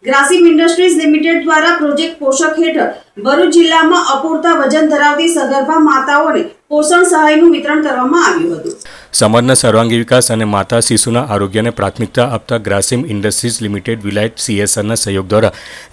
Grasim industries limited દ્વારા project પોષક હેઠળ ભરૂચ જિલ્લામાં અપૂરતા વજન ધરાવતી સગર્ભા માતાઓને પોષણ સહાયનું વિતરણ કરવામાં આવ્યું હતું। સમાજના સર્વાંગી વિકાસ અને માતા શિશુના આરોગ્યને પ્રાથમિકતા આપતા ગ્રાસિમ ઇન્ડસ્ટ્રીઝ લિમિટેડ વિલાયત CSRના સહયોગ દ્વારા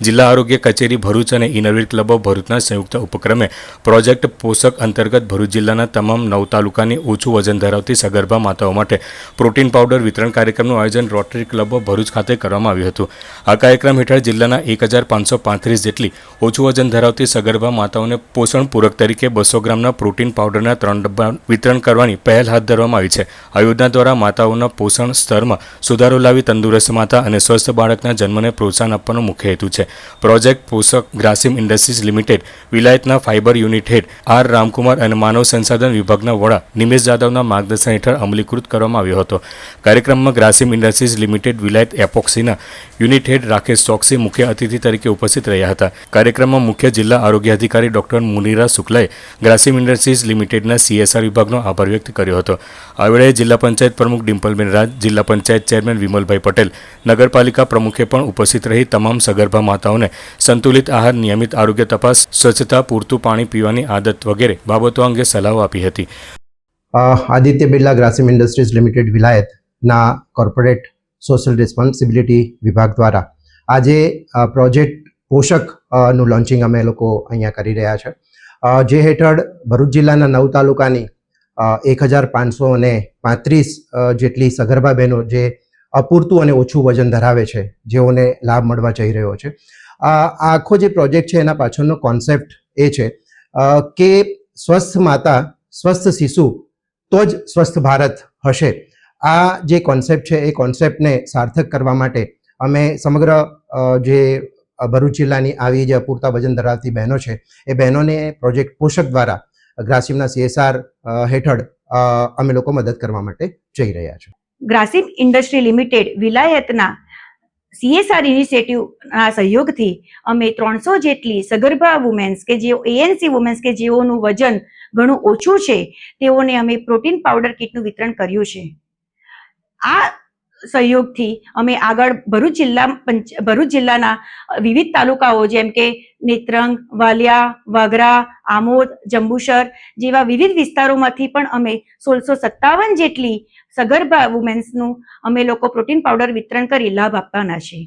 જિલ્લા આરોગ્ય કચેરી ભરૂચ અને ઇનરવીર ક્લબ ઓફ ભરૂચના સંયુક્ત ઉપક્રમે પ્રોજેક્ટ પોષક અંતર્ગત ભરૂચ જિલ્લાના તમામ 9 તાલુકાની ઓછું વજન ધરાવતી સગર્ભા માતાઓ માટે પ્રોટીન પાવડર વિતરણ કાર્યક્રમનું આયોજન રોટરી ક્લબ ઓફ ભરૂચ ખાતે કરવામાં આવ્યું હતું। આ કાર્યક્રમ હેઠળ જિલ્લાના 1535 જેટલી ઓછું વજન ધરાવતી સગર્ભા માતાઓને પોષણ પૂરક તરીકે 200 ગ્રામના પ્રોટીન પાવડરના 3 ડબ્બા વિતરણ કરવાની પહેલ હાથ ધરવામાં આવી છે। આ યોજના દ્વારા માતાઓના પોષણ સ્તરમાં સુધારો લાવી તંદુરસ્ત માતા અને સ્વસ્થ બાળકના જન્મને પ્રોત્સાહન આપવાનો મુખ્ય હેતુ છે। પ્રોજેક્ટ પોષક ગ્રાસિમ ઇન્ડસ્ટ્રીઝ લિમિટેડ વિલાયતના fibre unit head R Ramkumar અને માનવ સંસાધન વિભાગના વડા નિમેશ જાદવના માર્ગદર્શન હેઠળ અમલીકૃત કરવામાં આવ્યો હતો। કાર્યક્રમમાં ગ્રાસિમ ઇન્ડસ્ટ્રીઝ લિમિટેડ વિલાયત એપોક્સીના યુનિટ હેડ રાકેશ ચોકસી મુખ્ય અતિથિ તરીકે ઉપસ્થિત રહ્યા હતા। કાર્યક્રમમાં મુખ્ય જિલ્લા આરોગ્ય અધિકારી ડોક્ટર મુનિરા શુક્લાએ ગ્રાસિમ ઇન્ડસ્ટ્રીઝ લિમિટેડના CSR વિભાગનો આભાર વ્યક્ત કર્યો હતો। આ વેળાએ જિલ્લા પંચાયત પ્રમુખ ડિમ્પલબેન રાજ, જિલ્લા પંચાયત ચેરમેન વિમલભાઈ પટેલ, નગરપાલિકા પ્રમુખે પણ ઉપસ્થિત રહી તમામ સગર્ભા માતાઓને સંતુલિત આહાર, નિયમિત આરોગ્ય તપાસ, સ્વચ્છતા, પૂરતું પાણી પીવાની આદત વગેરે બાબતો અંગે સલાહો આપી હતી। આદિત્ય બિરલા ગ્રાસિમ ઇન્ડસ્ટ્રીઝ લિમિટેડ વિલાયતના કોર્પોરેટ સોશિયલ રિસ્પોન્સિબિલિટી વિભાગ દ્વારા આજે પ્રોજેક્ટ પોષકનું લોન્ચિંગ અમે લોકો અહીંયા કરી રહ્યા છે, જે હેઠળ ભરૂચ જિલ્લાના 9 તાલુકાની 1535 જેટલી સગર્ભા બહેનો જે અપૂરતું અને ઓછું વજન ધરાવે છે, જેઓને લાભ મળવા જઈ રહ્યો છે। આ આખો જે પ્રોજેક્ટ છે એના પાછળનો કોન્સેપ્ટ એ છે કે સ્વસ્થ માતા, સ્વસ્થ શિશુ તો જ સ્વસ્થ ભારત હશે। આ જે કોન્સેપ્ટ છે એ કોન્સેપ્ટને સાર્થક કરવા માટે અમે સમગ્ર જે ભરૂચ જિલ્લાની આવી જે અપૂરતા વજન ધરાવતી બહેનો છે એ બહેનોને પ્રોજેક્ટ પોષક દ્વારા ગ્રાસિમના CSR હેઠળ અમે લોકો મદદ કરવા માટે જઈ રહ્યા છે। ગ્રાસિમ ઇન્ડસ્ટ્રી લિમિટેડ વિલાયતના CSR ઇનિશિયેટિવના સહયોગથી અમે 300 જેટલી સગર્ભા વુમેન્સ કે જેઓ ANC વુમેન્સ કે જેઓનું વજન ઘણું ઓછું છે તેઓને અમે પ્રોટીન પાવડર કીટનું વિતરણ કર્યું છે। આ સહયોગથી અમે આગળ ભરૂચ જિલ્લાના વિવિધ તાલુકાઓ જેમ કે નેત્રંગ, વાલિયા, વાગરા, આમોદ, જંબુસર જેવા વિવિધ વિસ્તારોમાંથી પણ અમે 1657 જેટલી સગર્ભા વુમેન્સનું અમે લોકો પ્રોટીન પાવડર વિતરણ કરી લાભ આપવાના છે।